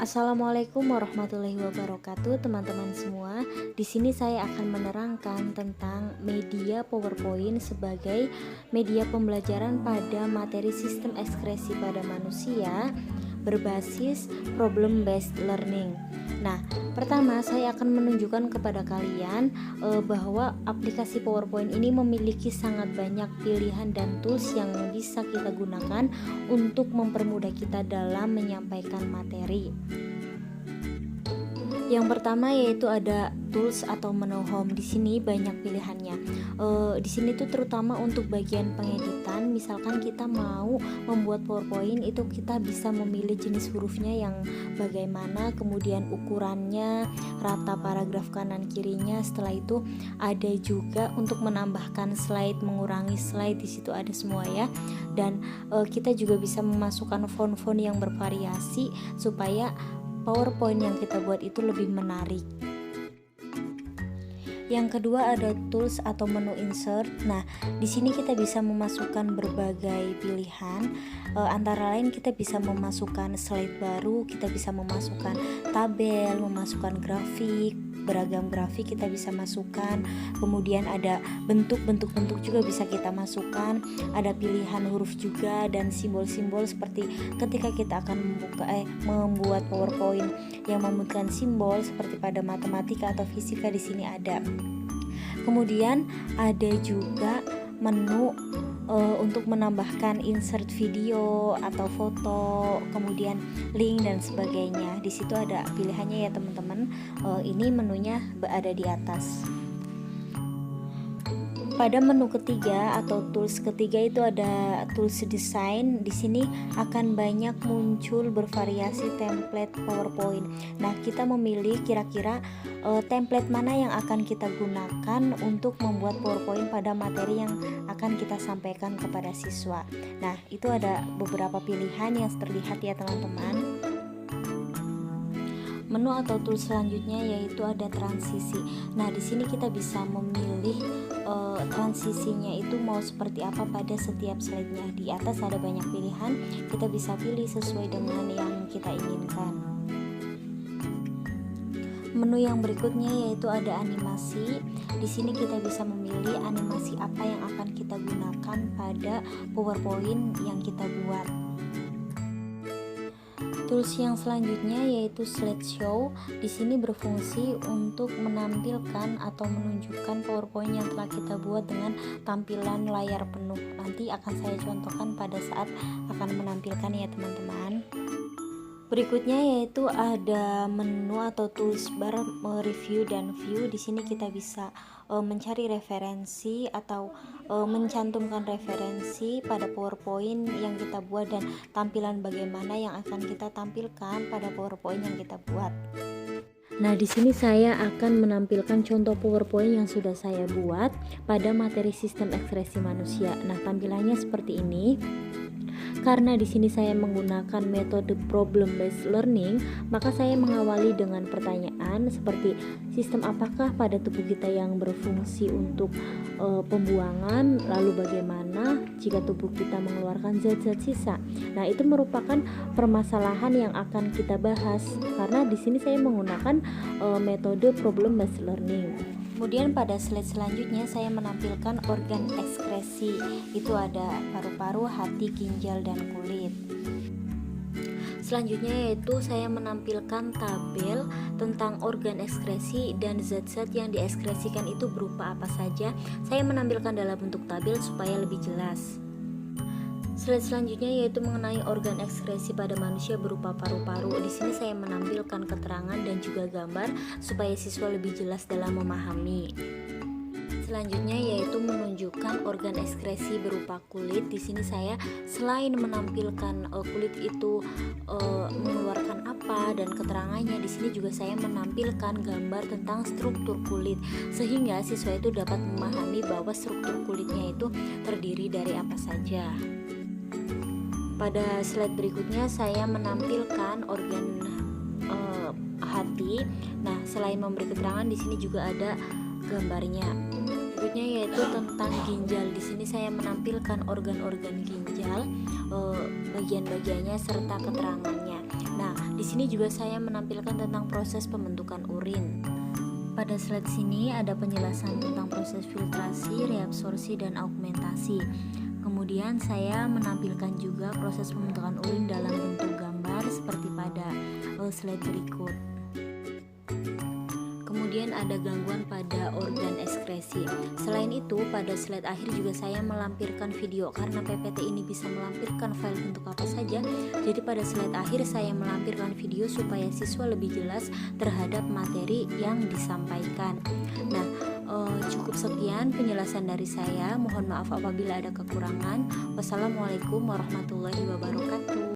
Assalamualaikum warahmatullahi wabarakatuh, teman-teman semua. Di sini saya akan menerangkan tentang media PowerPoint sebagai media pembelajaran pada materi sistem ekskresi pada manusia berbasis problem based learning. Nah, pertama saya akan menunjukkan kepada kalian bahwa aplikasi PowerPoint ini memiliki sangat banyak pilihan dan tools yang bisa kita gunakan untuk mempermudah kita dalam menyampaikan materi. Yang pertama yaitu ada tools atau menu home. Di sini banyak pilihannya. Di sini tuh terutama untuk bagian pengeditan. Misalkan kita mau membuat PowerPoint, itu kita bisa memilih jenis hurufnya yang bagaimana, kemudian ukurannya, rata paragraf kanan kirinya. Setelah itu ada juga untuk menambahkan slide, mengurangi slide, di situ ada semua ya. Dan kita juga bisa memasukkan font-font yang bervariasi supaya PowerPoint yang kita buat itu lebih menarik. Yang kedua ada tools atau menu insert. Nah, di sini kita bisa memasukkan berbagai pilihan. Antara lain kita bisa memasukkan slide baru, kita bisa memasukkan tabel, memasukkan grafik, beragam grafik kita bisa masukkan. Kemudian ada bentuk juga bisa kita masukkan. Ada pilihan huruf juga dan simbol-simbol seperti ketika kita akan membuat PowerPoint yang membutuhkan simbol seperti pada matematika atau fisika, di sini ada. Kemudian ada juga menu untuk menambahkan insert video atau foto, kemudian link dan sebagainya. Di situ ada pilihannya ya teman-teman. Ini menunya ada di atas. Pada menu ketiga atau tools ketiga itu ada tools design. Di sini akan banyak muncul bervariasi template PowerPoint. Nah, kita memilih kira-kira template mana yang akan kita gunakan untuk membuat PowerPoint pada materi yang akan kita sampaikan kepada siswa. Nah, itu ada beberapa pilihan yang terlihat ya teman-teman. Menu atau tools selanjutnya yaitu ada transisi. Nah, di sini kita bisa memilih transisinya itu mau seperti apa pada setiap slide-nya. Di atas ada banyak pilihan, kita bisa pilih sesuai dengan yang kita inginkan. Menu yang berikutnya yaitu ada animasi. Di sini kita bisa memilih animasi apa yang akan kita gunakan pada PowerPoint yang kita buat. Tools yang selanjutnya yaitu slideshow. Di sini berfungsi untuk menampilkan atau menunjukkan PowerPoint yang telah kita buat dengan tampilan layar penuh. Nanti akan saya contohkan pada saat akan menampilkan ya teman-teman. Berikutnya yaitu ada menu atau tools bar review dan view. Di sini kita bisa mencari referensi atau mencantumkan referensi pada PowerPoint yang kita buat dan tampilan bagaimana yang akan kita tampilkan pada PowerPoint yang kita buat. Nah, di sini saya akan menampilkan contoh PowerPoint yang sudah saya buat pada materi sistem ekspresi manusia. Nah, tampilannya seperti ini. Karena di sini saya menggunakan metode problem based learning, maka saya mengawali dengan pertanyaan seperti sistem apakah pada tubuh kita yang berfungsi untuk pembuangan, lalu bagaimana jika tubuh kita mengeluarkan zat-zat sisa. Nah, itu merupakan permasalahan yang akan kita bahas karena di sini saya menggunakan metode problem based learning. Kemudian pada slide selanjutnya saya menampilkan organ ekskresi. Itu ada paru-paru, hati, ginjal, dan kulit. Selanjutnya yaitu saya menampilkan tabel tentang organ ekskresi dan zat-zat yang diekskresikan itu berupa apa saja. Saya menampilkan dalam bentuk tabel supaya lebih jelas. Slide selanjutnya yaitu mengenai organ ekskresi pada manusia berupa paru-paru. Di sini saya menampilkan keterangan dan juga gambar supaya siswa lebih jelas dalam memahami. Selanjutnya yaitu menunjukkan organ ekskresi berupa kulit. Di sini saya selain menampilkan kulit itu mengeluarkan apa dan keterangannya, di sini juga saya menampilkan gambar tentang struktur kulit sehingga siswa itu dapat memahami bahwa struktur kulitnya itu terdiri dari apa saja. Pada slide berikutnya saya menampilkan organ hati. Nah, selain memberi keterangan di sini juga ada gambarnya. Selanjutnya yaitu tentang ginjal. Di sini saya menampilkan organ-organ ginjal, bagian-bagiannya serta keterangannya. Nah, di sini juga saya menampilkan tentang proses pembentukan urin. Pada slide sini ada penjelasan tentang proses filtrasi, reabsorpsi, dan augmentasi. Kemudian saya menampilkan juga proses pembentukan urin dalam bentuk gambar seperti pada slide berikut. Kemudian ada gangguan pada organ ekskresi. Selain itu, pada slide akhir juga saya melampirkan video karena PPT ini bisa melampirkan file bentuk apa saja. Jadi pada slide akhir saya melampirkan video supaya siswa lebih jelas terhadap materi yang disampaikan. Nah, cukup sekian penjelasan dari saya. Mohon maaf apabila ada kekurangan. Wassalamualaikum warahmatullahi wabarakatuh.